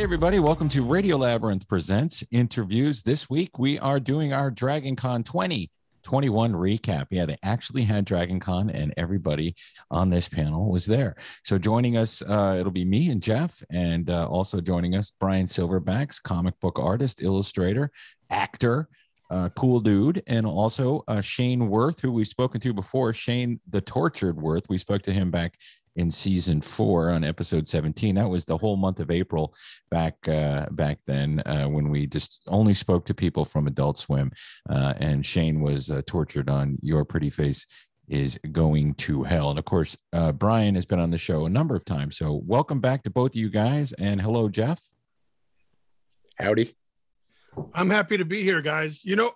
everybody, welcome to Radio Labyrinth Presents Interviews. This week we are doing our Dragon Con 2021 recap. Yeah, they actually had Dragon Con and everybody on this panel was there. So joining us, it'll be me and Jeff, and also joining us, Brian Silverbacks, comic book artist, illustrator, actor, cool dude, and also Shane Worth, who we've spoken to before. Shane the Tortured Worth. We spoke to him back in season 4 on episode 17. That was the whole month of April back then, when we just only spoke to people from Adult Swim, and Shane was tortured on Your Pretty Face is Going to Hell. And of course, Brian has been on the show a number of times. So welcome back to both of you guys, and hello, Jeff. Howdy. I'm happy to be here, guys. You know,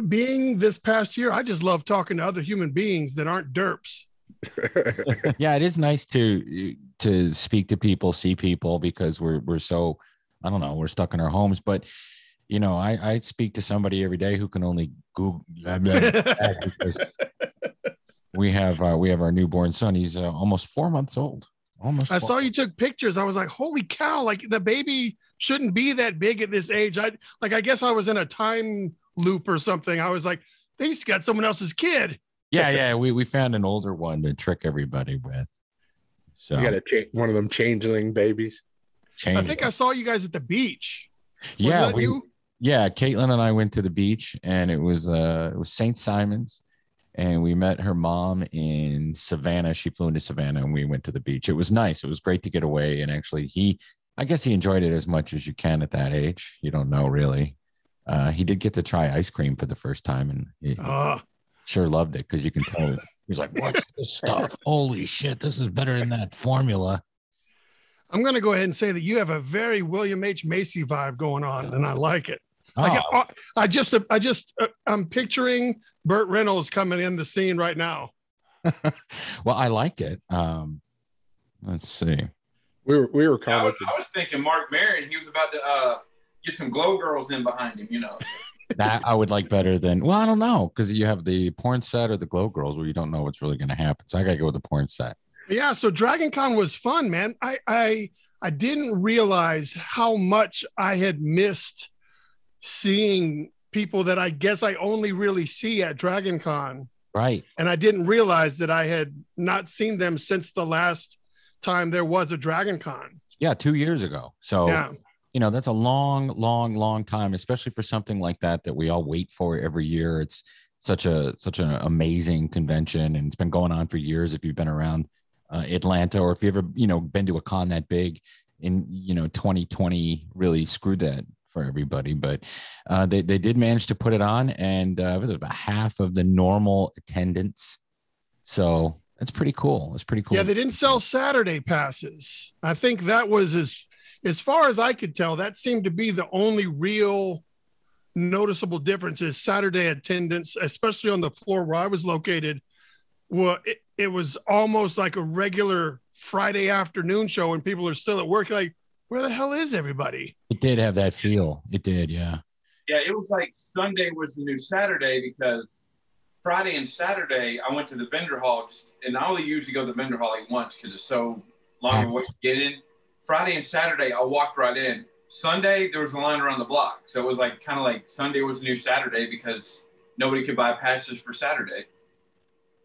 being this past year, I just love talking to other human beings that aren't derps. Yeah, it is nice to speak to people, see people, because we're so, I don't know, we're stuck in our homes. But you know, I speak to somebody every day who can only Google because we have our newborn son. He's almost 4 months old. I saw you took pictures. I was like, holy cow, like the baby shouldn't be that big at this age. I guess I was in a time loop or something. I was like, he's got someone else's kid. Yeah. We found an older one to trick everybody with. So you got to one of them changeling babies. I think I saw you guys at the beach. Yeah, Caitlin and I went to the beach, and it was St. Simon's, and we met her mom in Savannah. She flew into Savannah, and we went to the beach. It was nice. It was great to get away, and actually, I guess he enjoyed it as much as you can at that age. You don't know, really. He did get to try ice cream for the first time, and he sure loved it, because you can tell he was like, "What's this stuff? Holy shit, this is better than that formula." I'm going to go ahead and say that you have a very William H. Macy vibe going on, and I like it. I'm picturing Burt Reynolds coming in the scene right now. Well, I like it. Let's see. We were commenting. I was thinking Mark Maron. He was about to get some glow girls in behind him, you know. That I would like better than, well, I don't know, because you have the porn set or the glow girls where you don't know what's really going to happen. So I got to go with the porn set. Yeah. So Dragon Con was fun, man. I didn't realize how much I had missed seeing people that I guess I only really see at Dragon Con. Right. And I didn't realize that I had not seen them since the last time there was a Dragon Con. Yeah, 2 years ago. So yeah. You know, that's a long time, especially for something like that we all wait for every year. It's such an amazing convention, and it's been going on for years. If you've been around Atlanta, or if you've ever, been to a con that big, in 2020 really screwed that for everybody. But they did manage to put it on, and it was about half of the normal attendance. So that's pretty cool. It's pretty cool. Yeah, they didn't sell Saturday passes. I think that was as far as I could tell, that seemed to be the only real noticeable difference is Saturday attendance, especially on the floor where I was located. Well, it was almost like a regular Friday afternoon show, and people are still at work. Like, where the hell is everybody? It did have that feel. It did, yeah. Yeah, it was like Sunday was the new Saturday, because Friday and Saturday I went to the vendor hall, and I only usually go to the vendor hall like once because it's so long of a way to get in. Friday and Saturday, I walked right in. Sunday, there was a line around the block. So it was like kind of like Sunday was the new Saturday, because nobody could buy passes for Saturday.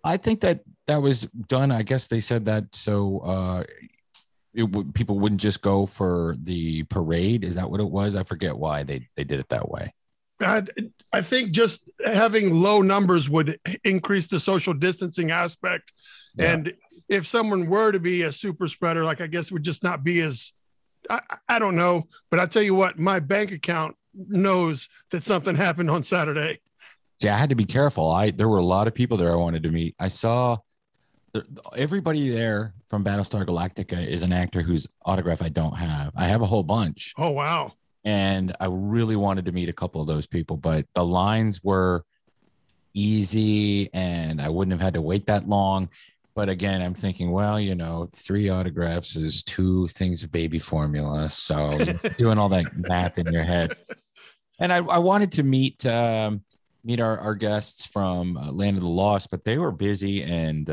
I think that was done. I guess they said that so people wouldn't just go for the parade. Is that what it was? I forget why they did it that way. I think just having low numbers would increase the social distancing aspect. Yeah. And if someone were to be a super spreader, like, I guess it would just not be as, I don't know. But I tell you what, my bank account knows that something happened on Saturday. See, I had to be careful. There were a lot of people there I wanted to meet. I saw everybody there from Battlestar Galactica is an actor whose autograph I don't have. I have a whole bunch. Oh, wow. And I really wanted to meet a couple of those people, but the lines were easy and I wouldn't have had to wait that long. But again, I'm thinking, well, 3 autographs is 2 things of baby formula. So doing all that math in your head. And I wanted to meet our guests from Land of the Lost, but they were busy, and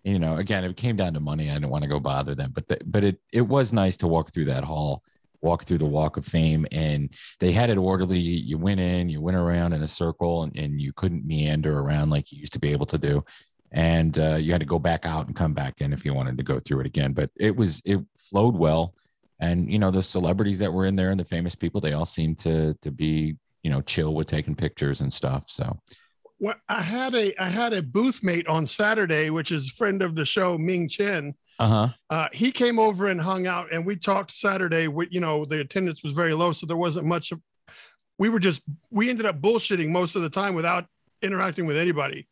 You know, again, it came down to money. I didn't want to go bother them, but it was nice to walk through that hall, walk through the Walk of Fame, and they had it orderly. You went in, you went around in a circle, and you couldn't meander around like you used to be able to do. And you had to go back out and come back in if you wanted to go through it again. But it flowed well. And, you know, the celebrities that were in there and the famous people, they all seemed to be, you know, chill with taking pictures and stuff. So well, I had a booth mate on Saturday, which is a friend of the show, Ming Chen. He came over and hung out, and we talked Saturday. You know, the attendance was very low, so there wasn't much. We ended up bullshitting most of the time without interacting with anybody.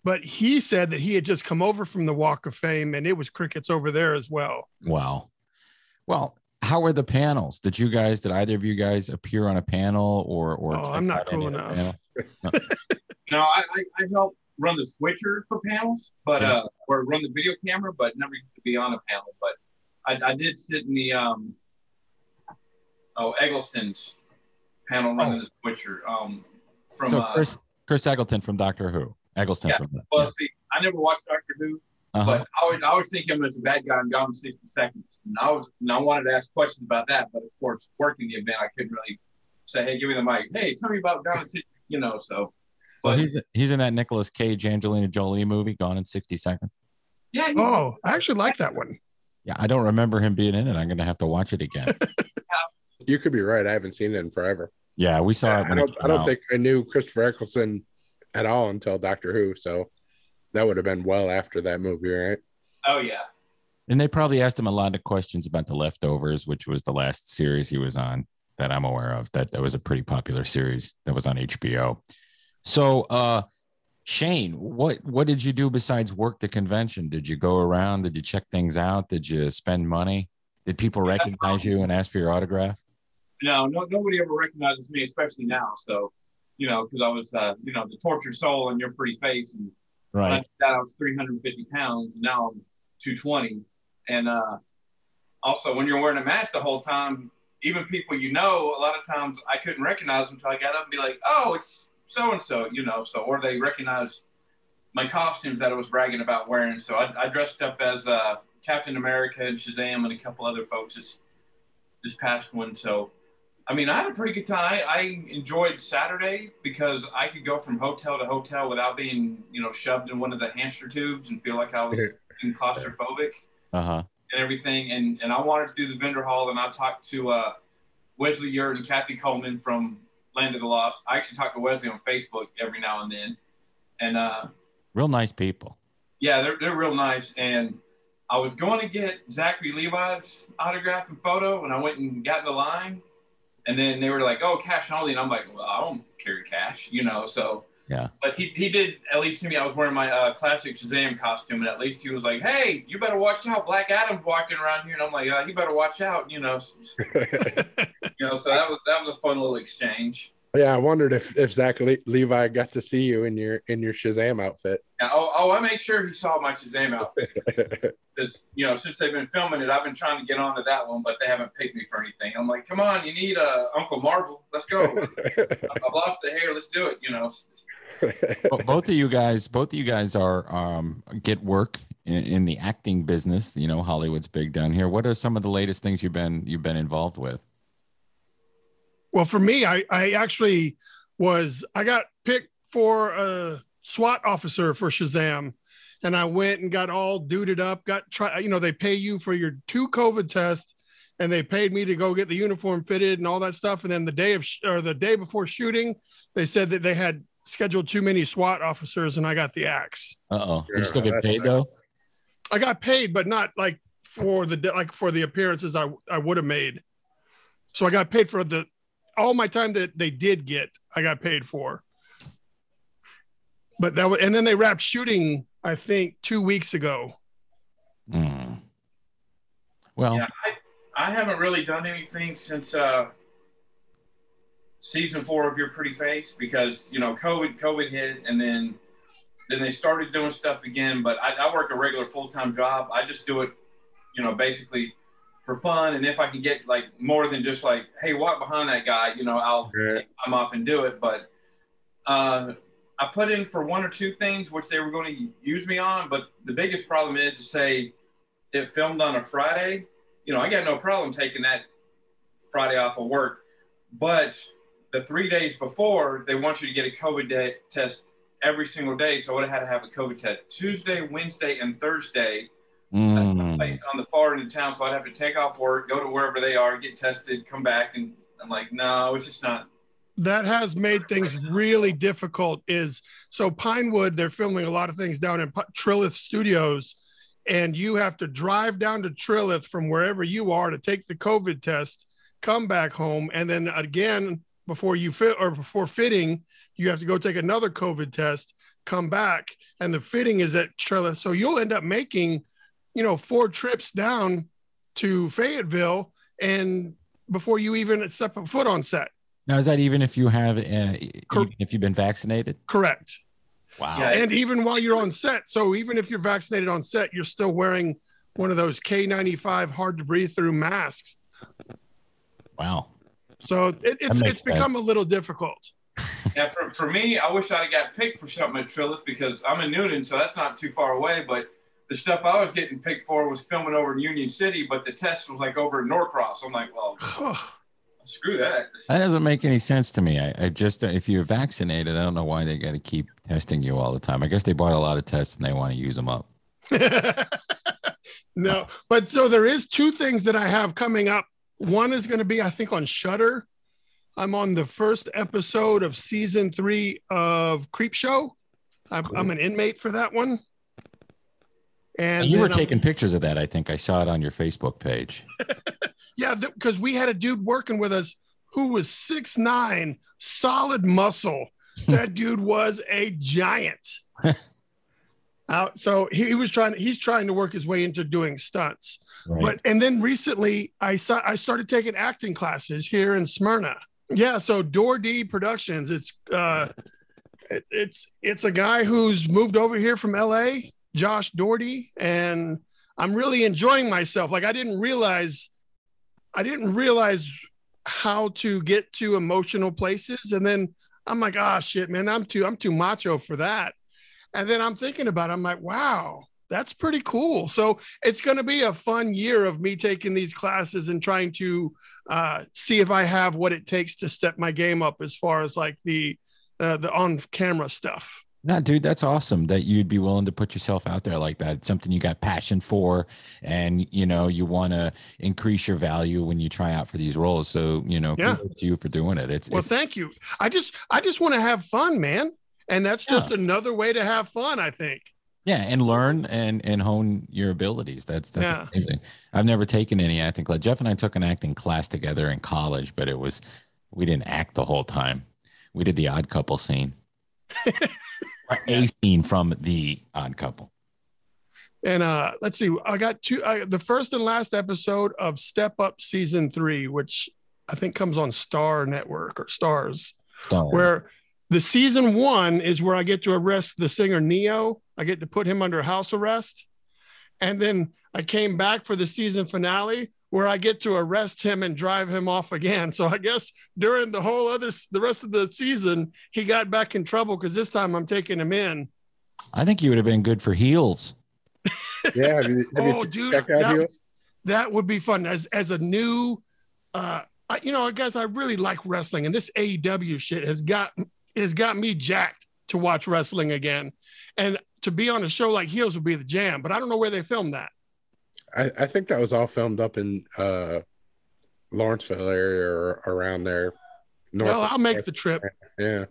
But he said that he had just come over from the Walk of Fame, and it was crickets over there as well. Wow. Well, how were the panels? Did either of you guys appear on a panel or? Oh, I'm not cool enough. No, I help run the switcher for panels, but or run the video camera, but never used to be on a panel. But I did sit in the Eggleston's panel running the switcher. Chris Eggleton from Doctor Who. Eggleston from see, I never watched Doctor Who. But I always think of him as a bad guy in Gone in 60 Seconds. And I wanted to ask questions about that, but of course, working the event, I couldn't really say, "Hey, give me the mic. Hey, tell me about Gone in 60." You know, so. But, so he's in that Nicolas Cage, Angelina Jolie movie, Gone in 60 Seconds. Yeah. I actually like that one. Yeah, I don't remember him being in it. I'm going to have to watch it again. You could be right. I haven't seen it in forever. Yeah, we saw it. I don't think I knew Christopher Eccleston at all until Doctor Who. So. That would have been well after that movie, right? Oh, yeah. And they probably asked him a lot of questions about The Leftovers, which was the last series he was on that I'm aware of. That was a pretty popular series that was on HBO. So, Shane, what did you do besides work the convention? Did you go around? Did you check things out? Did you spend money? Did people recognize you and ask for your autograph? No, nobody ever recognizes me, especially now. So, you know, because I was, the tortured soul in your pretty face, and right. I was 350 pounds, and now I'm 220. And also, when you're wearing a mask the whole time, even people you know, a lot of times I couldn't recognize them until I got up and be like, "Oh, it's so and so," you know. So, or they recognize my costumes that I was bragging about wearing. So I dressed up as Captain America and Shazam and a couple other folks this past one. So, I mean, I had a pretty good time. I enjoyed Saturday because I could go from hotel to hotel without being, shoved in one of the hamster tubes and feel like I was being claustrophobic and everything. And I wanted to do the vendor hall, and I talked to Wesley Yurt and Kathy Coleman from Land of the Lost. I actually talk to Wesley on Facebook every now and then. And real nice people. Yeah, they're real nice. And I was going to get Zachary Levi's autograph and photo, and I went and got in the line. And then they were like, "Oh, cash only." And I'm like, "Well, I don't carry cash, so." Yeah. But he did, at least to me, I was wearing my classic Shazam costume, and at least he was like, "Hey, you better watch out. Black Adam's walking around here." And I'm like, "You better watch out," So that was a fun little exchange. Yeah, I wondered if Zach Levi got to see you in your Shazam outfit. Yeah, I made sure he saw my Shazam outfit. Because, since they've been filming it, I've been trying to get onto that one, but they haven't picked me for anything. I'm like, "Come on, you need Uncle Marvel. Let's go. I've lost the hair. Let's do it." Both of you guys are get work in the acting business. Hollywood's big down here. What are some of the latest things you've been involved with? Well, for me, I actually I got picked for a SWAT officer for Shazam, and I went and got all duded up, they pay you for your 2 COVID tests, and they paid me to go get the uniform fitted and all that stuff. And then the day before shooting, they said that they had scheduled too many SWAT officers, and I got the axe. Uh-oh. Did you still get paid though? I got paid, but not for the appearances I would have made. So I got paid for all my time that they did get, I got paid for. But and then they wrapped shooting, I think, 2 weeks ago. Mm. Well, yeah, I haven't really done anything since season 4 of Your Pretty Face because, COVID hit, and then they started doing stuff again. But I work a regular full-time job. I just do it, basically for fun, and if I can get more than just hey, walk behind that guy, I'll take time off and do it. But I put in for one or two things which they were going to use me on, but the biggest problem is to say it filmed on a Friday. You know, I got no problem taking that Friday off of work, but the 3 days before, they want you to get a COVID test every single day. So I would have had to have a COVID test Tuesday, Wednesday, and Thursday. That's my place on the far end of town, so I'd have to take off work, go to wherever they are, get tested, come back, and I'm like, no, it's just not. That has made things really difficult. So Pinewood, they're filming a lot of things down in Trilith Studios, and you have to drive down to Trilith from wherever you are to take the COVID test, come back home, and then again before you fit or before fitting, you have to go take another COVID test, come back, and the fitting is at Trilith. So you'll end up making, 4 trips down to Fayetteville, and before you even step a foot on set. Now, is that even if you have, even if you've been vaccinated? Correct. Wow. Yeah. And even while you're on set. So even if you're vaccinated on set, you're still wearing one of those K95 hard to breathe through masks. Wow. So it's become a little difficult. Yeah, for me, I wish I'd have got picked for something at Trilith because I'm in Newton, so that's not too far away. But the stuff I was getting picked for was filming over in Union City, but the test was like over in Norcross. I'm like, well, screw that. That doesn't make any sense to me. I just, if you're vaccinated, I don't know why they got to keep testing you all the time. I guess they bought a lot of tests and they want to use them up. No, but so there is 2 things that I have coming up. One is going to be, I think, on Shudder. I'm on the first episode of season 3 of Creepshow. I'm an inmate for that one. And you were taking pictures of that. I think I saw it on your Facebook page. Yeah, because we had a dude working with us who was 6'9", solid muscle. That dude was a giant. So he's trying to work his way into doing stunts. Right. And then recently I started taking acting classes here in Smyrna. Yeah, so Doherty Productions. It's a guy who's moved over here from LA, Josh Doherty, and I'm really enjoying myself. Like I didn't realize how to get to emotional places, and then I'm like, shit, man, I'm too macho for that. And then I'm thinking about it, I'm like, wow, that's pretty cool. So it's going to be a fun year of me taking these classes and trying to see if I have what it takes to step my game up as far as like the on-camera stuff. No, dude, that's awesome that you'd be willing to put yourself out there like that. It's something you got passion for, and you want to increase your value when you try out for these roles. So kudos to you for doing it. Thank you. I just want to have fun, man, and that's just another way to have fun, I think. Yeah, and learn and hone your abilities. That's amazing. I've never taken any acting class. Jeff and I took an acting class together in college, but we didn't act the whole time. We did the Odd Couple scene. A scene from the Odd Couple. And let's see, I got the first and last episode of Step Up season 3, which I think comes on Star Network or Stars. Where the season 1 is where I get to arrest the singer Neo. I get to put him under house arrest. And then I came back for the season finale where I get to arrest him and drive him off again. So I guess during the rest of the season, he got back in trouble because this time I'm taking him in. I think you would have been good for Heels. Yeah. Dude, that would be fun as a new, guys, I really like wrestling, and this AEW shit has got me jacked to watch wrestling again. And to be on a show like Heels would be the jam, but I don't know where they filmed that. I think that was all filmed up in Lawrenceville area or around there. I'll make the trip. Yeah.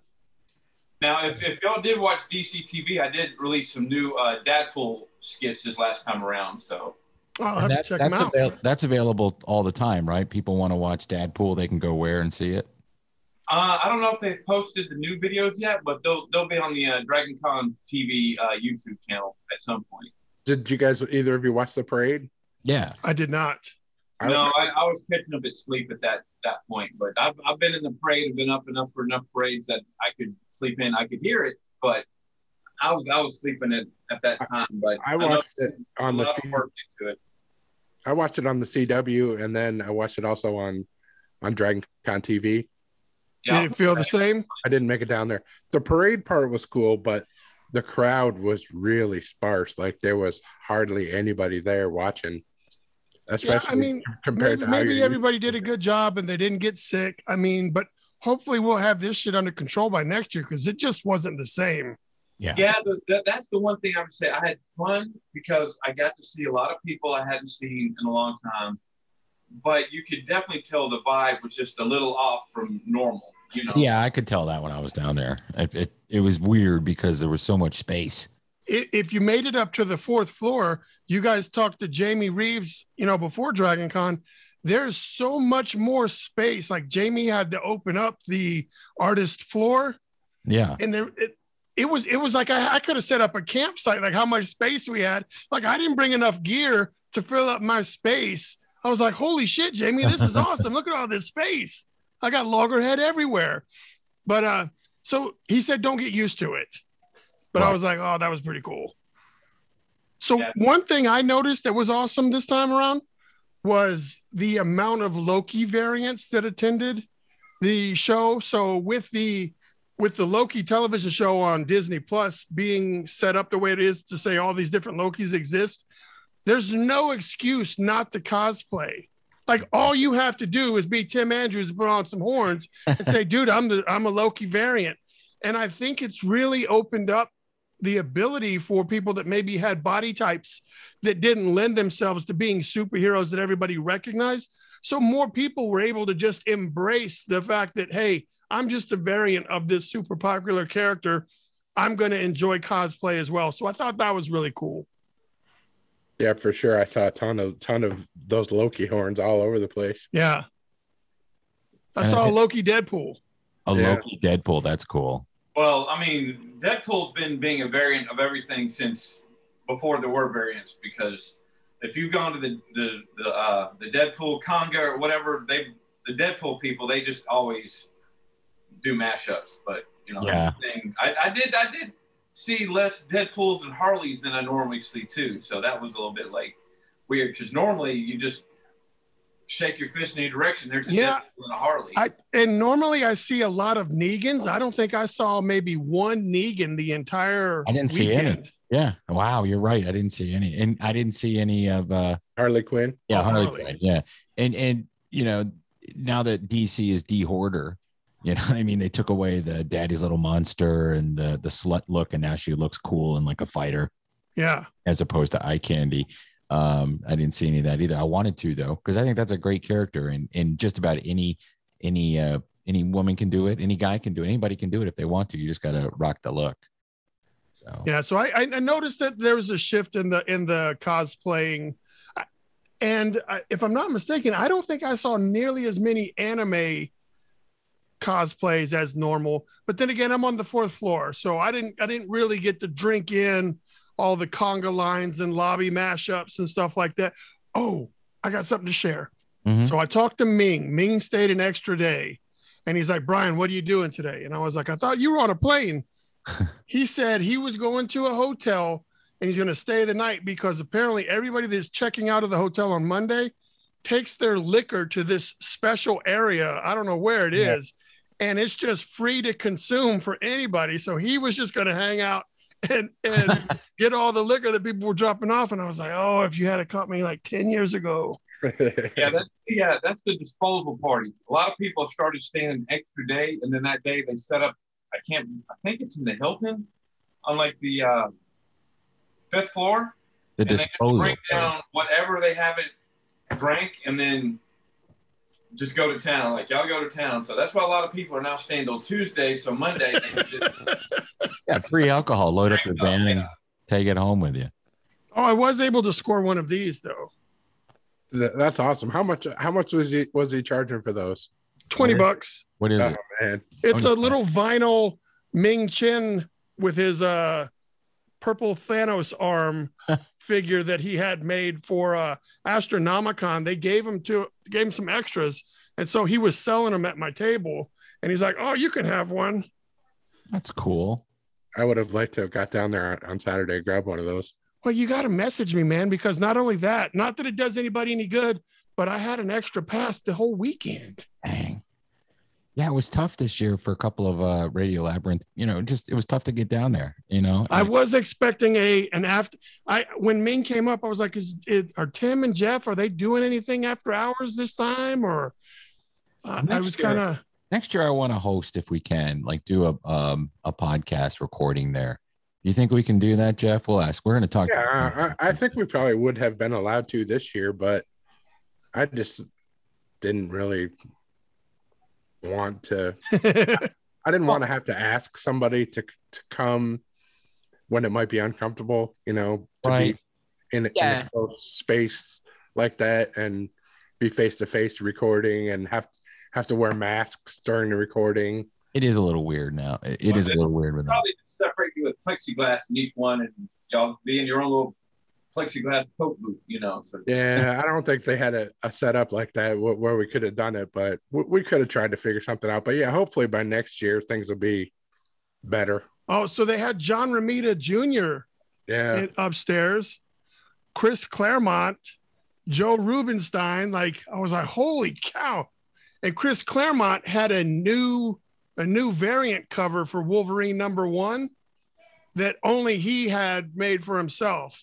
Now, if y'all did watch DCTV, I did release some new Dadpool skits this last time around. So I'll have to check them out. That's available all the time, right? People want to watch Dadpool, they can go where and see it? I don't know if they've posted the new videos yet, but they'll be on the Dragon Con TV YouTube channel at some point. Did you guys, either of you, watch the parade? Yeah. I did not. No, I was catching a bit sleep at that point, but I've been in the parade. I've been up enough for enough parades that I could sleep in. I could hear it, but I was sleeping at that time. But I watched it on the I watched it on the CW, and then I watched it also on Dragon Con TV. Yeah. Did it feel the same? I didn't make it down there. The parade part was cool, but the crowd was really sparse. Like there was hardly anybody there watching. Especially Yeah, I mean, compared to how maybe you're everybody used did to a good job and they didn't get sick. I mean, but hopefully we'll have this shit under control by next year because it just wasn't the same. Yeah, that's the one thing I would say. I had fun because I got to see a lot of people I hadn't seen in a long time. But you could definitely tell the vibe was just a little off from normal. You know? Yeah, I could tell that when I was down there. It was weird because there was so much space. If you made it up to the fourth floor, you guys talked to Jamie Reeves, before Dragon Con. There's so much more space. Like Jamie had to open up the artist floor. Yeah. And it was like I could have set up a campsite, like how much space we had. Like I didn't bring enough gear to fill up my space. I was like, holy shit, Jamie, this is awesome. Look at all this space. I got loggerhead everywhere. But so he said, don't get used to it. But Right. I was like, oh, that was pretty cool. So one thing I noticed that was awesome this time around was the amount of Loki variants that attended the show. So with the Loki television show on Disney Plus being set up the way it is to say all these different Lokis exist, there's no excuse not to cosplay. Like all you have to do is be Tim Andrews, put on some horns and say, dude, I'm a Loki variant. And I think it's really opened up the ability for people that maybe had body types that didn't lend themselves to being superheroes that everybody recognized. So more people were able to just embrace the fact that, hey, I'm just a variant of this super popular character. I'm going to enjoy cosplay as well. So I thought that was really cool. Yeah, for sure. I saw a ton of those Loki horns all over the place. Yeah. I And saw a Loki Deadpool. Loki Deadpool. That's cool. Well, I mean, Deadpool's been being a variant of everything since before there were variants. Because if you've gone to the Deadpool Conga or whatever, the Deadpool people, they just always do mashups. But Yeah. I did see less Deadpools and Harleys than I normally see too. So that was a little bit like weird because normally you just shake your fist in any direction. There's a Deadpool and a Harley. And normally I see a lot of Negans. I don't think I saw maybe one Negan the entire I didn't see weekend. any. Yeah. Wow, you're right. I didn't see any. And I didn't see any of Harley Quinn. yeah, Harley Harley. Quinn. Yeah. And now that DC is de-hoarder, what I mean? They took away the daddy's little monster and the slut look, and now she looks cool and like a fighter Yeah. as opposed to eye candy. I didn't see any of that either. I wanted to though, because I think that's a great character, and just about any woman can do it, any guy can do it, anybody can do it if they want to. You just gotta rock the look. So Yeah. So I noticed that there was a shift in the cosplaying. And if I'm not mistaken, I don't think I saw nearly as many anime cosplays as normal. But then again, I'm on the fourth floor, so I didn't really get to drink in all the conga lines and lobby mashups and stuff like that. Oh, I got something to share. Mhm. So I talked to Ming. Ming stayed an extra day, and he's like, Brian, what are you doing today? And I was like, I thought you were on a plane. He said he was going to a hotel and he's going to stay the night because apparently everybody that's checking out of the hotel on Monday takes their liquor to this special area. I don't know where it is. And it's just free to consume for anybody. So he was just going to hang out and get all the liquor that people were dropping off. And I was like, oh, if you had caught me like 10 years ago. That's the disposable party. A lot of people have started staying an extra day, and then that day they set up. I think it's in the Hilton on like the fifth floor. the and they disposal. bring down whatever they haven't drank, and then just go to town. Like y'all go to town. So that's why a lot of people are now staying till Tuesday. So Monday they can just Yeah, free alcohol. Load up your van and take it home with you. Oh, I was able to score one of these though. That's awesome. How much was he charging for those? $20. What is Oh it? man. It's a little vinyl Ming Chen with his purple Thanos arm figure that he had made for Astronomicon. They gave him some extras, and so he was selling them at my table. And he's like, "Oh, you can have one." That's cool. I would have liked to have got down there on Saturday and grabbed one of those. Well, you got to message me, man, because not only that, not that it does anybody any good, but I had an extra pass the whole weekend. Dang. Yeah, it was tough this year for a couple of Radio Labyrinth. Just it was tough to get down there. I was expecting an after. When Ming came up, I was like, are Tim and Jeff, are they doing anything after hours this time? Or I was kind of. Next year, I want to host if we can, like do a podcast recording there. You think we can do that, Jeff? We'll ask. We're going to talk. Yeah, I think we probably would have been allowed to this year, but I just didn't really want to. I didn't want to have to ask somebody to come when it might be uncomfortable, to right. be in a close space like that and be face-to-face recording and have to wear masks during the recording. It is a little weird now. It is a little weird with that. Probably separate you with plexiglass in each one, and y'all be in your own little plexiglass Coke booth, So. Yeah, I don't think they had a setup like that where we could have done it, but we could have tried to figure something out. But yeah, hopefully by next year things will be better. Oh, so they had John Romita Jr. Upstairs, Chris Claremont, Joe Rubenstein. I was like, holy cow! And Chris Claremont had a new variant cover for Wolverine #1 that only he had made for himself.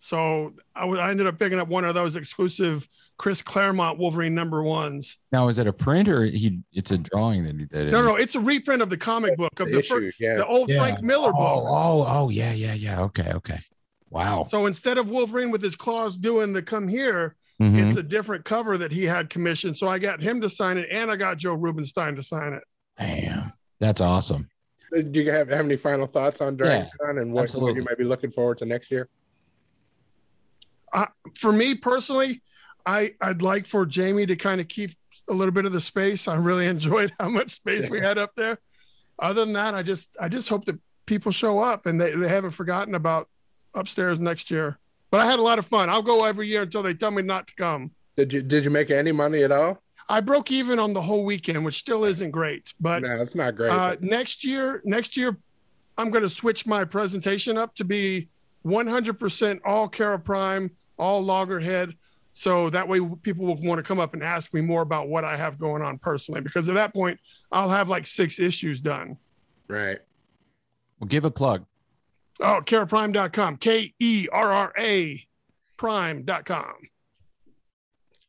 So I ended up picking up one of those exclusive Chris Claremont Wolverine #1s. Now, is it a print or it's a drawing that he did? No, it's a reprint of the comic book of the old Frank Miller book. Oh, yeah. Okay. Wow. So instead of Wolverine with his claws doing the come here, it's a different cover that he had commissioned. So I got him to sign it, and I got Joe Rubenstein to sign it. Damn, that's awesome. Do you have any final thoughts on Dragon Con and what you might be looking forward to next year? For me personally, I'd like for Jamie to kind of keep a little bit of the space. I really enjoyed how much space we had up there. Other than that, I just hope that people show up and they haven't forgotten about upstairs next year. But I had a lot of fun. I'll go every year until they tell me not to come. Did you make any money at all? I broke even on the whole weekend, which still isn't great. But no, it's not great. Next year, I'm going to switch my presentation up to be 100% all Kara Prime, all Loggerhead. So that way people will want to come up and ask me more about what I have going on personally, because at that point I'll have like 6 issues done. Right. Well, give a plug. Oh, KeraPrime.com, KERRA Prime.com.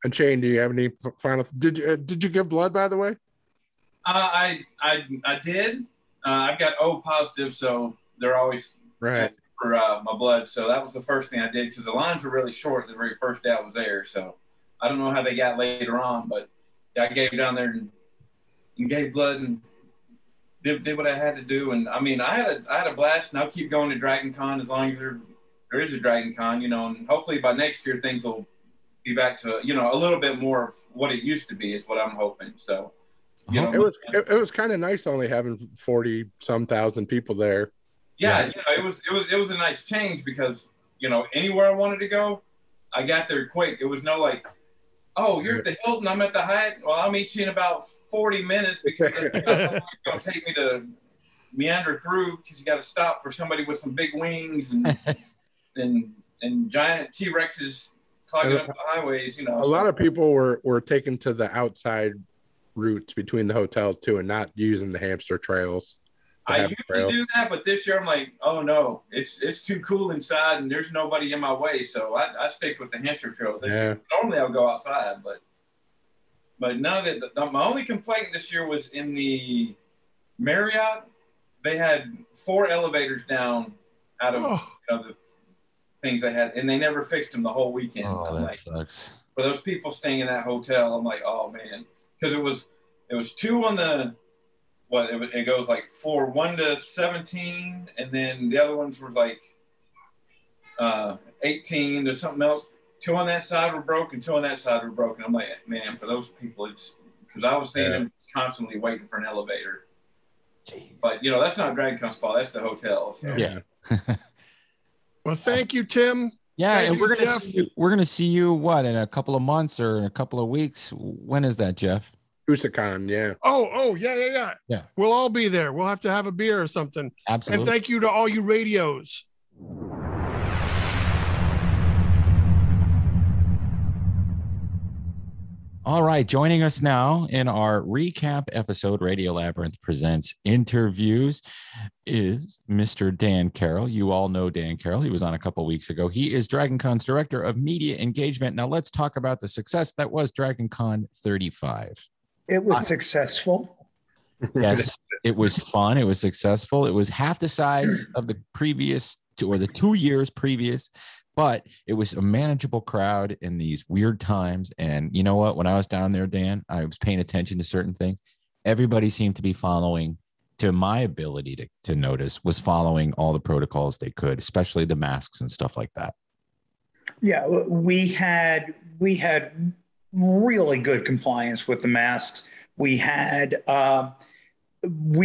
And Shane, do you have any final? Did you give blood, by the way? I did. I've got O positive, so they're always right for my blood. So that was the first thing I did, because the lines were really short the very first day I was there. So I don't know how they got later on, but I gave down there and gave blood and did what I had to do. And I mean, I had a blast, and I'll keep going to Dragon Con as long as there is a Dragon Con, and hopefully by next year things will be back to a little bit more of what it used to be, is what I'm hoping. So it was kind of nice only having 40-some thousand people there. Yeah, it was a nice change, because anywhere I wanted to go, I got there quick. It was no like, oh, you're at the Hilton, I'm at the Hyatt. Well, I'll meet you in about 40 minutes, because it's going to take me to meander through, because you got to stop for somebody with some big wings and giant T-Rexes clogging up the highways. A lot of people were taken to the outside routes between the hotels too, and not using the hamster trails. I usually do that, but this year I'm like, oh no, it's too cool inside, and there's nobody in my way, so I stick with the hamster trails. Normally I'll go outside, but now that my only complaint this year was in the Marriott. They had 4 elevators down out of the things they had, and they never fixed them the whole weekend. Oh, that sucks. For those people staying in that hotel, I'm like, oh man, because it was 2 on the it goes like floor 1 to 17, and then the other ones were like 18 to something else. 2 on that side were broken, 2 on that side were broken. I'm like, man, for those people, it's because I was seeing them constantly waiting for an elevator. Jeez. But that's not Dragon Con's fault. That's the hotel. So. Yeah. Well, thank you, Tim. Yeah, and we're gonna see you what, in a couple of months or in a couple of weeks. When is that, Jeff? Usacon, yeah. Oh, yeah. We'll all be there. We'll have to have a beer or something. Absolutely. And thank you to all you radios. All right, joining us now in our recap episode, Radio Labyrinth Presents Interviews, is Mr. Dan Carroll. You all know Dan Carroll. He was on a couple weeks ago. He is DragonCon's Director of Media Engagement. Now let's talk about the success that was DragonCon 35. It was successful. Yes, it was fun. It was successful. It was half the size of the previous or the 2 years previous, but it was a manageable crowd in these weird times. And you know what? When I was down there, Dan, I was paying attention to certain things. Everybody seemed to be following, to my ability to notice, was following all the protocols they could, especially the masks and stuff like that. Yeah, we had really good compliance with the masks. We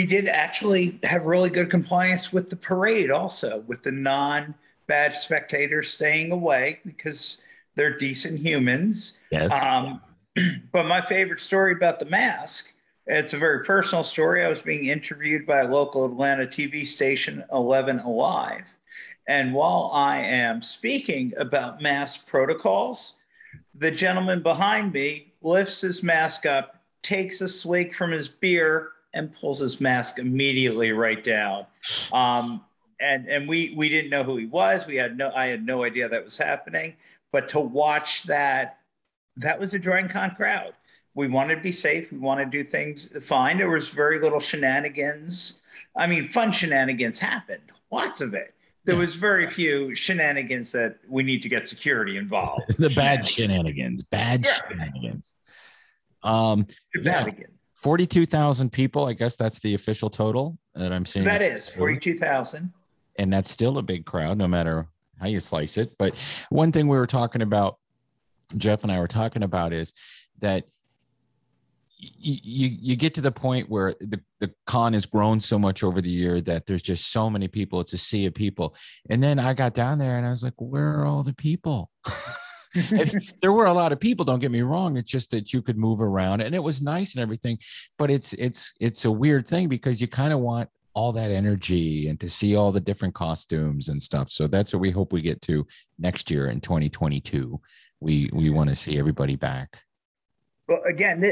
did actually have really good compliance with the parade also, with the non-badge spectators staying away because they're decent humans. Yes. But my favorite story about the mask, it's a very personal story. I was being interviewed by a local Atlanta TV station, 11 Alive. And while I am speaking about mask protocols, the gentleman behind me lifts his mask up, takes a swig from his beer, and pulls his mask immediately right down. And we didn't know who he was. I had no idea that was happening. But to watch that was a DragonCon crowd. We wanted to be safe. We wanted to do things fine. There was very little shenanigans. I mean, fun shenanigans happened. Lots of it. There was very few shenanigans that we need to get security involved. The bad shenanigans. Shenanigans. Shenanigans. 42,000 people. I guess that's the official total that I'm seeing. That is 42,000. And that's still a big crowd, no matter how you slice it. But one thing we were talking about, Jeff and I were talking about, is that you get to the point where the con has grown so much over the year that there's just so many people. It's a sea of people. And then I got down there and I was like, where are all the people? There were a lot of people, don't get me wrong. It's just that you could move around and it was nice and everything, but it's a weird thing because you kind of want all that energy and to see all the different costumes and stuff. So that's what we hope we get to next year in 2022. We want to see everybody back. Well, again,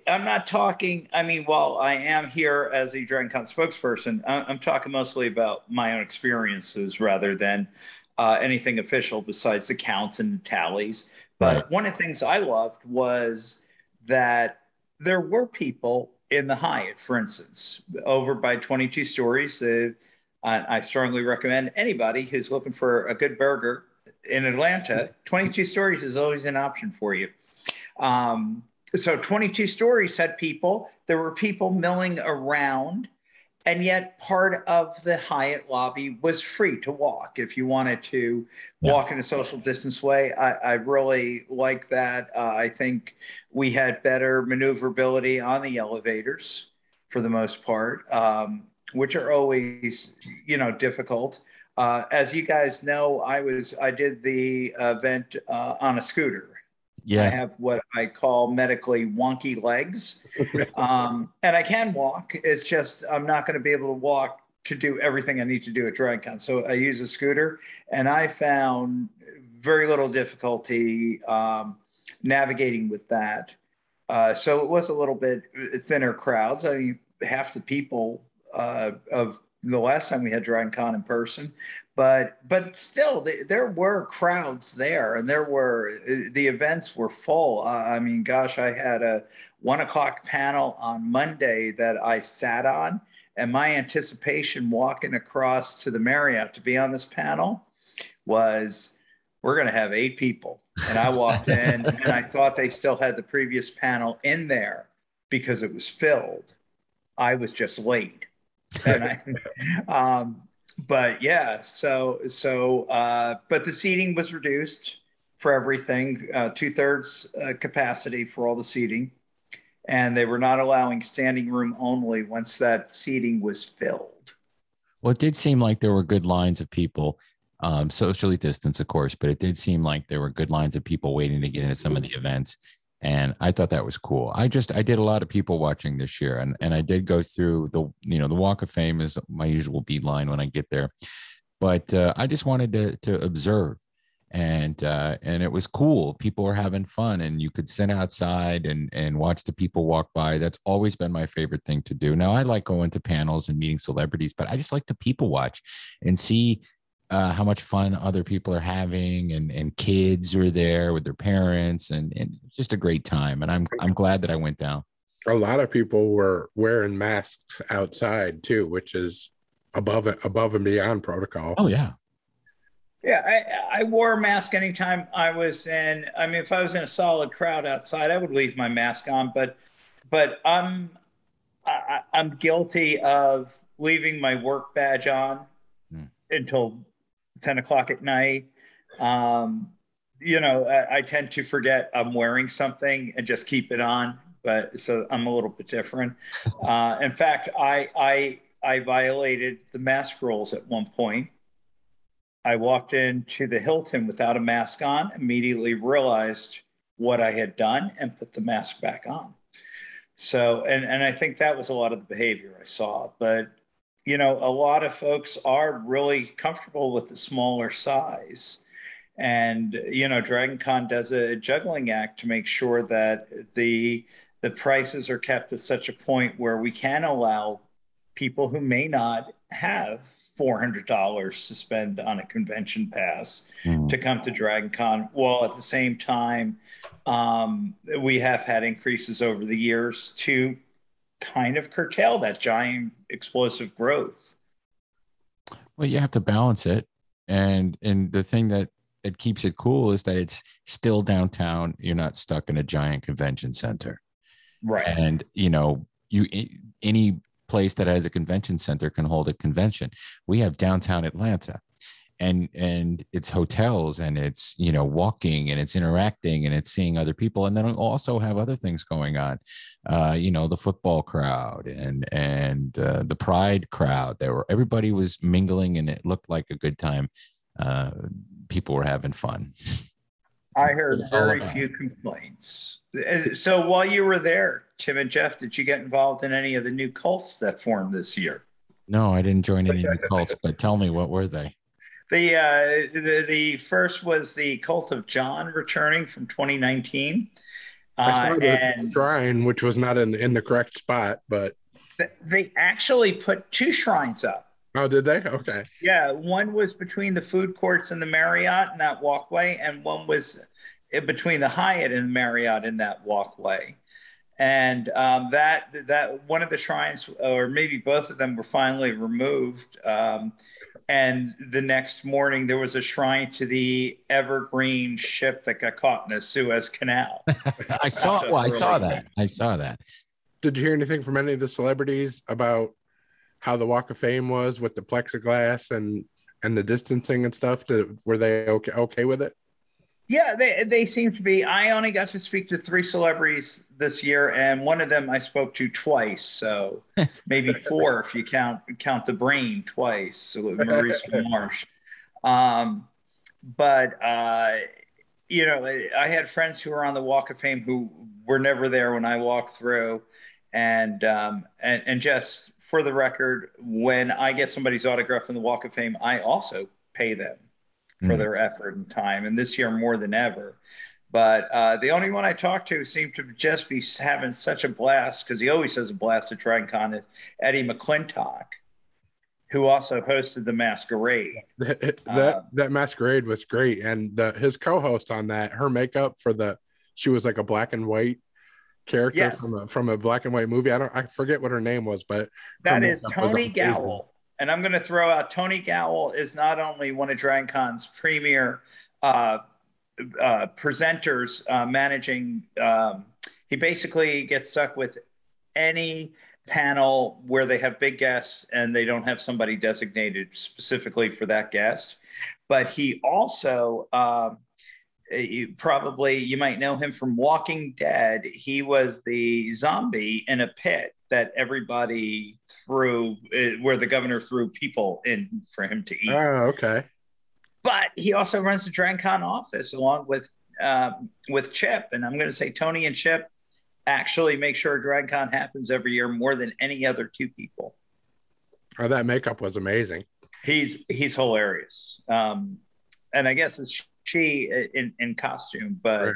I'm not talking, I mean, while I am here as a DragonCon spokesperson, I'm talking mostly about my own experiences rather than anything official besides the counts and the tallies. But Right. One of the things I loved was that there were people in the Hyatt, for instance, over by 22 Stories. I strongly recommend anybody who's looking for a good burger in Atlanta, 22 Stories is always an option for you. So 22 Stories had people. There were people milling around. And yet part of the Hyatt lobby was free to walk if you wanted to walk in a social distance way. I really like that. I think we had better maneuverability on the elevators for the most part, which are always, difficult. As you guys know, I did the event on a scooter. Yeah. I have what I call medically wonky legs. And I can walk. It's just I'm not going to be able to walk to do everything I need to do at DragonCon. So I use a scooter, and I found very little difficulty navigating with that. So it was a little bit thinner crowds. I mean, half the people of the last time we had DragonCon in person, but still there were crowds there, and the events were full. I mean, gosh, I had a 1 o'clock panel on Monday that I sat on, and my anticipation walking across to the Marriott to be on this panel was, we're going to have 8 people. And I walked in and I thought they still had the previous panel in there because it was filled. I was just late. And but yeah, but the seating was reduced for everything, 2/3 capacity for all the seating. And they were not allowing standing room only once that seating was filled. Well, it did seem like there were good lines of people, socially distanced, of course, but it did seem like there were good lines of people waiting to get into some of the events. And I thought that was cool. I did a lot of people watching this year, and I did go through the Walk of Fame is my usual beat line when I get there. But I just wanted to observe and it was cool. People were having fun, and you could sit outside and watch the people walk by. That's always been my favorite thing to do. Now I like going to panels and meeting celebrities, but I just like to people watch and see how much fun other people are having, and kids are there with their parents, and it's just a great time. And I'm glad that I went down. A lot of people were wearing masks outside too, which is above and beyond protocol. Oh yeah. Yeah, I wore a mask anytime I was in. I mean, if I was in a solid crowd outside, I would leave my mask on. But I'm guilty of leaving my work badge on until 10 o'clock at night. I tend to forget I'm wearing something and just keep it on. But so I'm a little bit different. In fact, I violated the mask rules at one point. I walked into the Hilton without a mask on, immediately realized what I had done, and put the mask back on. So, and I think that was a lot of the behavior I saw. But, a lot of folks are really comfortable with the smaller size. And, Dragon Con does a juggling act to make sure that the prices are kept at such a point where we can allow people who may not have $400 to spend on a convention pass to come to Dragon Con, while at the same time we have had increases over the years to kind of curtail that giant explosive growth. Well, you have to balance it, and the thing that keeps it cool is that it's still downtown. You're not stuck in a giant convention center, right? And any place that has a convention center can hold a convention. We have downtown Atlanta, and it's hotels, and it's walking, and it's interacting, and it's seeing other people, and then we also have other things going on. The football crowd and the Pride crowd. Everybody was mingling, and it looked like a good time. People were having fun. I heard very few complaints. So while you were there, Tim and Jeff, did you get involved in any of the new cults that formed this year? No, I didn't join any new cults, but tell me, what were they? The first was the Cult of John, returning from 2019. I saw the shrine, which was not in the correct spot, but they actually put 2 shrines up. Oh, did they? Okay. Yeah, one was between the food courts and the Marriott in that walkway, and one was between the Hyatt and the Marriott in that walkway. And that one of the shrines, or maybe both of them, were finally removed. And the next morning, there was a shrine to the Evergreen ship that got caught in a Suez Canal. I saw that. I saw that. Did you hear anything from any of the celebrities about how the Walk of Fame was with the plexiglass and the distancing and stuff? Were they okay with it? Yeah, they seem to be. I only got to speak to 3 celebrities this year, and one of them I spoke to twice, so maybe 4 if you count the Brain twice, so Maurice Marsh. But I had friends who were on the Walk of Fame who were never there when I walked through, and just for the record, when I get somebody's autograph in the Walk of Fame, I also pay them for their effort and time, and this year more than ever. But the only one I talked to seemed to just be having such a blast, because he always has a blast at Dragon Con, is Eddie McClintock, who also hosted the Masquerade. That Masquerade was great, and his co-host on that, her makeup she was like a black and white character, yes, from a black and white movie. I forget what her name was, but that is Tony Gowell. And I'm going to throw out, Tony Gowell is not only one of Dragon Con's premier presenters, managing, he basically gets stuck with any panel where they have big guests and they don't have somebody designated specifically for that guest. But he also, you might know him from Walking Dead. He was the zombie in a pit that everybody threw, where the governor threw people in for him to eat. Oh, okay. But he also runs the Dragon Con office along with Chip. And I'm going to say Tony and Chip actually make sure Dragon Con happens every year more than any other 2 people. Oh, that makeup was amazing. He's hilarious. And I guess it's Shang-Chi in costume, but Right.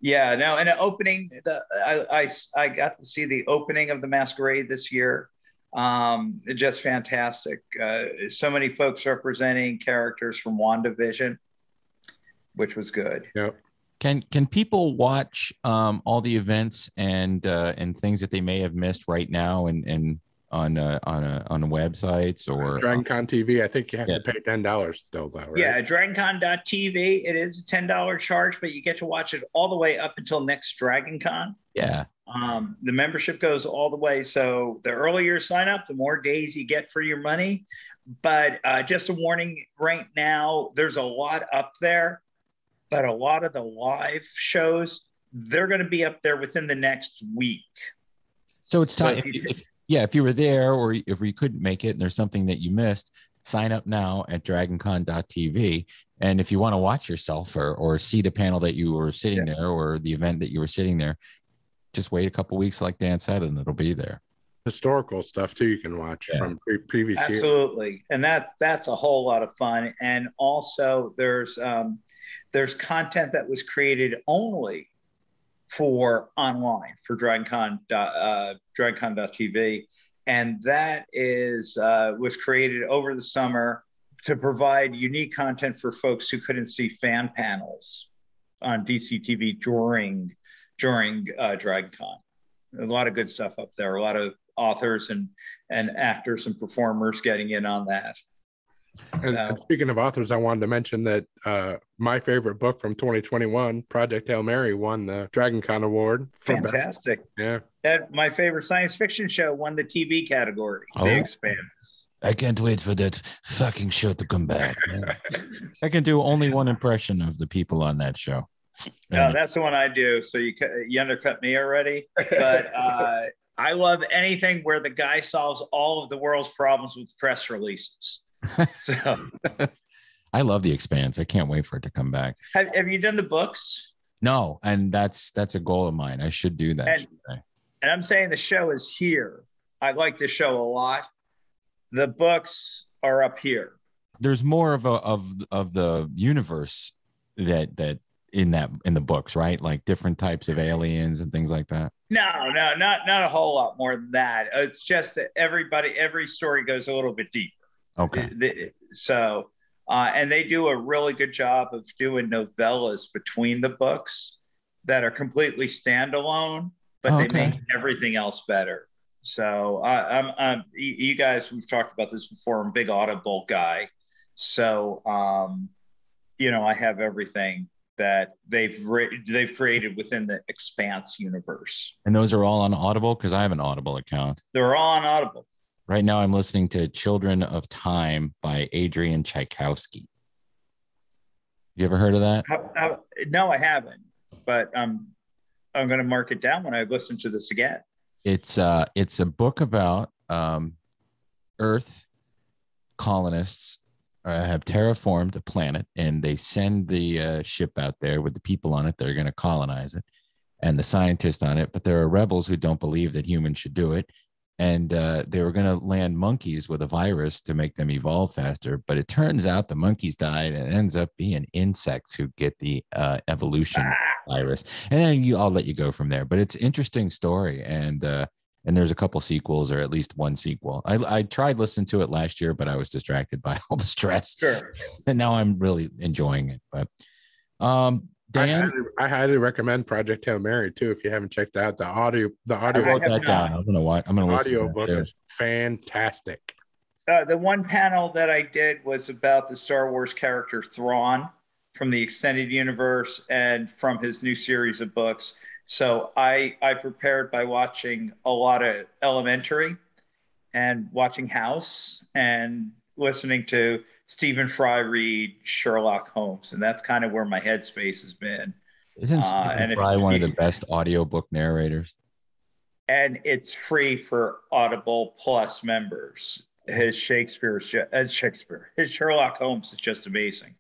yeah, no, and the opening, I got to see the opening of the Masquerade this year. Just fantastic. So many folks representing characters from WandaVision, which was good. Yep. Can people watch all the events and things that they may have missed right now and on the websites or DragonCon TV, I think you have Yeah. to pay $10 still, though, right? Yeah, DragonCon.tv. It is a $10 charge, but you get to watch it all the way up until next DragonCon. yeah. The membership goes all the way. So the earlier you sign up, the more days you get for your money. But just a warning right now, there's a lot up there, but a lot of the live shows, they're going to be up there within the next week. So it's time. So If you were there or if you couldn't make it and there's something that you missed, sign up now at dragoncon.tv. And if you want to watch yourself or see the panel that you were sitting there or the event that you were sitting there, just wait a couple weeks, like Dan said, and it'll be there. Historical stuff, too, you can watch from previous years. Absolutely. And that's a whole lot of fun. And also there's content that was created only for online for DragonCon.tv, and that was created over the summer to provide unique content for folks who couldn't see fan panels on DCTV during DragonCon. A lot of good stuff up there. A lot of authors and actors and performers getting in on that. And speaking of authors, I wanted to mention that my favorite book from 2021, Project Hail Mary, won the DragonCon Award. Fantastic. Yeah. And my favorite science fiction show won the TV category, Oh. The Expanse. I can't wait for that fucking show to come back. I can do only one impression of the people on that show. No, that's the one I do. So you undercut me already. But I love anything where the guy solves all of the world's problems with press releases. So I love The Expanse. I can't wait for it to come back. have you done the books? No, and that's a goal of mine. I should do that. And I'm saying the show is here. I like the show a lot. The books are up here. There's more of the universe that in the books, right? Like different types of aliens and things like that. No, not a whole lot more than that. It's just that every story goes a little bit deeper. Okay. And they do a really good job of doing novellas between the books that are completely standalone, but they make everything else better. So you guys, we've talked about this before. I'm a big Audible guy. So, I have everything that they've created within the Expanse universe. And those are all on Audible because I have an Audible account. They're all on Audible. Right now, I'm listening to Children of Time by Adrian Tchaikovsky. You ever heard of that? No, I haven't. But I'm going to mark it down when I listen to this again. It's a book about Earth colonists have terraformed a planet, and they send the ship out there with the people on it that are going to colonize it, and the scientists on it. But there are rebels who don't believe that humans should do it. And they were going to land monkeys with a virus to make them evolve faster. But it turns out the monkeys died, and it ends up being insects who get the evolution virus. And then I'll let you go from there. But it's an interesting story. And there's a couple sequels, or at least one sequel. I tried listening to it last year, but I was distracted by all the stress. Sure. And now I'm really enjoying it. But Dan, I highly recommend Project Hail Mary too. If you haven't checked out the audio, I wrote that down. I'm gonna listen. Audio to book that is fantastic. The one panel that I did was about the Star Wars character Thrawn from the extended universe and from his new series of books. So I prepared by watching a lot of Elementary and watching House and listening to Stephen Fry read Sherlock Holmes. And that's kind of where my headspace has been. Isn't Stephen Fry one of the best audiobook narrators? And it's free for Audible Plus members. His Sherlock Holmes is just amazing.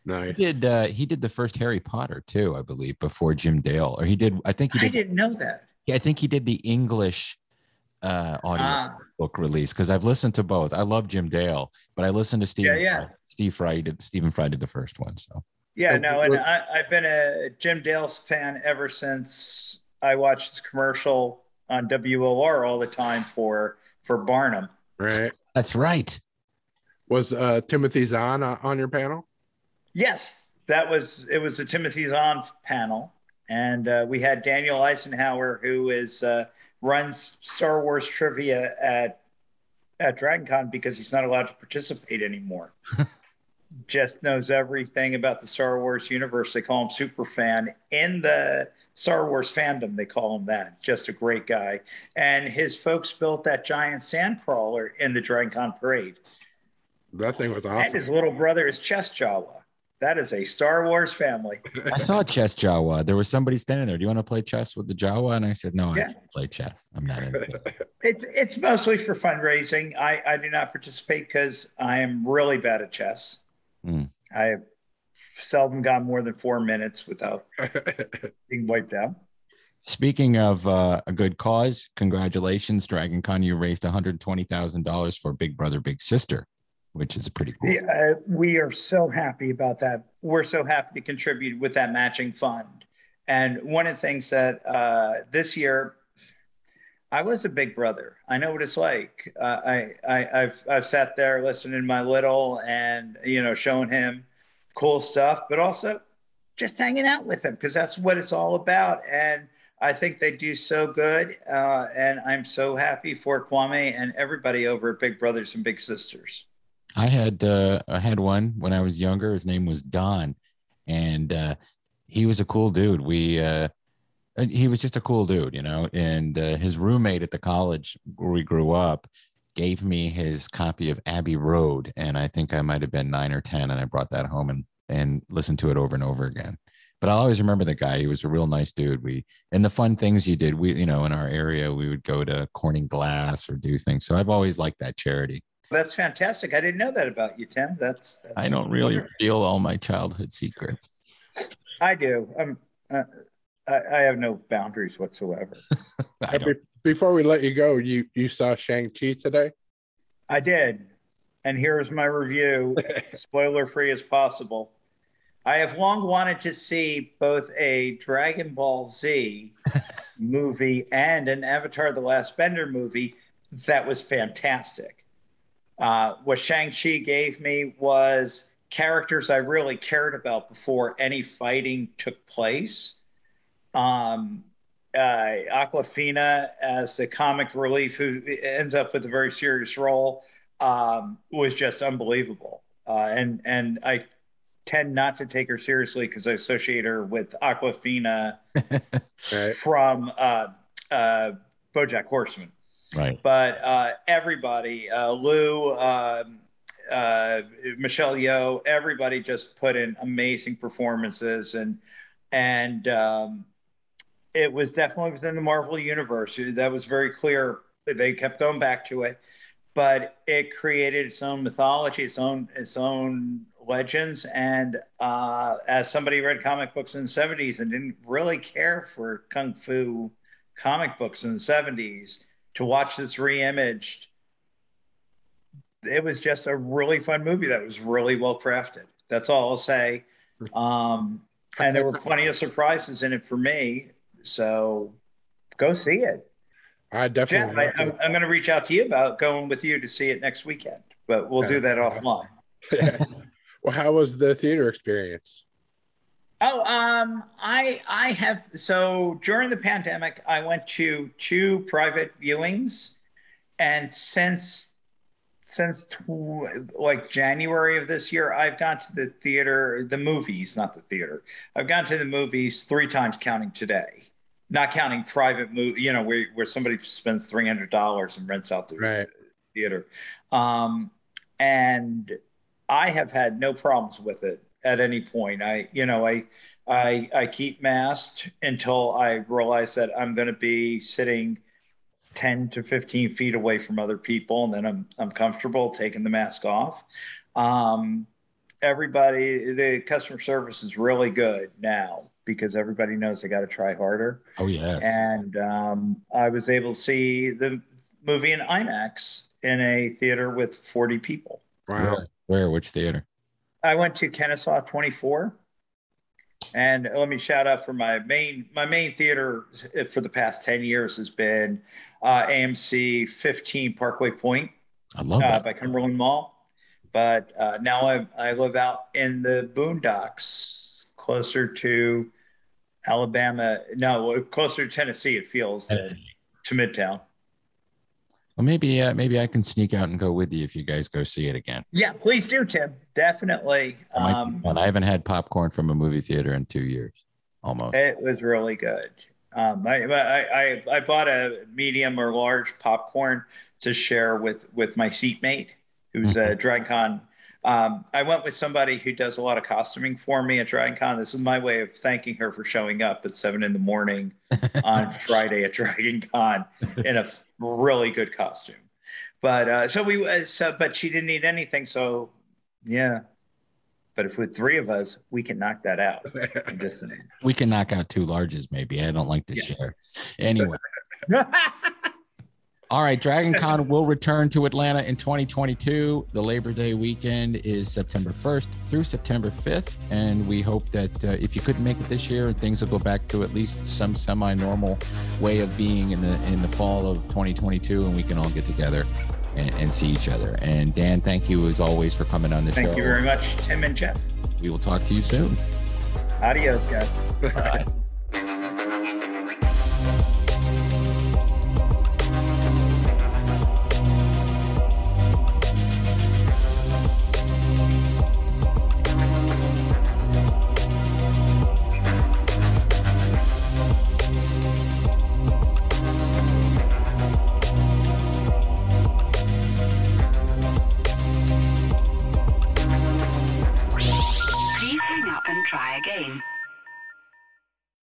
Nice. He did the first Harry Potter too, I believe, before Jim Dale. Or he did. I didn't know that. Yeah, I think he did the English audio book release because I've listened to both. I love Jim Dale, but I listened to Stephen Fry. Stephen Fry did the first one. So Yeah, So no, and I've been a Jim Dale fan ever since I watched his commercial on WOR all the time for Barnum. right. That's right. Was Timothy Zahn on your panel? Yes, it was a Timothy Zahn panel, and we had Daniel Eisenhower, who is runs Star Wars trivia at DragonCon because he's not allowed to participate anymore. Just knows everything about the Star Wars universe. They call him super fan in the Star Wars fandom. They call him that. Just a great guy. And his folks built that giant sand crawler in the DragonCon parade. That thing was And awesome. his little brother is Chess Jawa. That is a Star Wars family. I saw chess Jawa. There was somebody standing there. Do you want to play chess with the Jawa? And I said, no, I can't play chess. I'm not into it. It's mostly for fundraising. I do not participate because I am really bad at chess. I have seldom gone more than 4 minutes without being wiped out. Speaking of a good cause, congratulations, Dragon Con. You raised $120,000 for Big Brother, Big Sister, which is pretty cool. Yeah, we are so happy about that. We're so happy to contribute with that matching fund. And one of the things that this year, I was a big brother. I know what it's like. I've sat there listening to my little and, showing him cool stuff, but also just hanging out with him because that's what it's all about. And I think they do so good. And I'm so happy for Kwame and everybody over at Big Brothers and Big Sisters. I had one when I was younger. His name was Don, and he was a cool dude. He was just a cool dude, and his roommate at the college where we grew up gave me his copy of Abbey Road. And I think I might've been 9 or 10. And I brought that home and listened to it over and over again. But I'll always remember the guy. He was a real nice dude. And the fun things you did, in our area, we would go to Corning Glass or do things. So I've always liked that charity. That's fantastic. I didn't know that about you, Tim. That's I don't really reveal all my childhood secrets. I do. I have no boundaries whatsoever. Before we let you go, you saw Shang-Chi today? I did. And here's my review, spoiler free as possible. I have long wanted to see both a Dragon Ball Z movie and an Avatar: The Last Bender movie that was fantastic. What Shang-Chi gave me was characters I really cared about before any fighting took place. Aquafina as the comic relief who ends up with a very serious role was just unbelievable. And I tend not to take her seriously because I associate her with Aquafina from BoJack Horseman. Right. But everybody, Lou, Michelle Yeoh, everybody just put in amazing performances, and it was definitely within the Marvel universe. That was very clear. They kept going back to it, but it created its own mythology, its own legends. And as somebody who read comic books in the 70s and didn't really care for kung fu comic books in the 70s, to watch this reimaged, it was just a really fun movie that was really well crafted. That's all I'll say. And there were plenty of surprises in it for me. So go see it. I definitely. Jeff, I'm going to reach out to you about going with you to see it next weekend, but we'll do that offline. Well, how was the theater experience? Oh, I have. So during the pandemic, I went to 2 private viewings, and since like January of this year, I've gone to the theater, the movies, not the theater. I've gone to the movies 3 times, counting today, not counting private movie. Where somebody spends $300 and rents out the theater, and I have had no problems with it at any point. I keep masked until I realize that I'm going to be sitting 10 to 15 feet away from other people, and then I'm comfortable taking the mask off. Everybody, the customer service is really good now because everybody knows they got to try harder. Oh, yes. And I was able to see the movie in IMAX in a theater with 40 people. Wow. Where? Which theater? I went to Kennesaw 24. And let me shout out for my main theater for the past 10 years has been AMC 15 Parkway Point. I love that. By Cumberland Mall. But now I live out in the boondocks, closer to Alabama. No, closer to Tennessee, it feels, to Midtown. Well, maybe I can sneak out and go with you if you guys go see it again. Yeah, please do, Tim. Definitely. And I haven't had popcorn from a movie theater in 2 years, almost. It was really good. I bought a medium or large popcorn to share with my seatmate, who's a DragonCon. I went with somebody who does a lot of costuming for me at DragonCon. This is my way of thanking her for showing up at 7 a.m. on Friday at DragonCon in a really good costume. But but she didn't need anything. So yeah. But if with 3 of us, we can knock that out. I'm just saying. We can knock out 2 larges, maybe. I don't like to share. Anyway. All right, DragonCon will return to Atlanta in 2022. The Labor Day weekend is September 1st through September 5th. And we hope that if you couldn't make it this year, things will go back to at least some semi-normal way of being in the fall of 2022, and we can all get together and see each other. And Dan, thank you as always for coming on the show. Thank you very much, Tim and Jeff. We will talk to you soon. Adios, guys. Bye.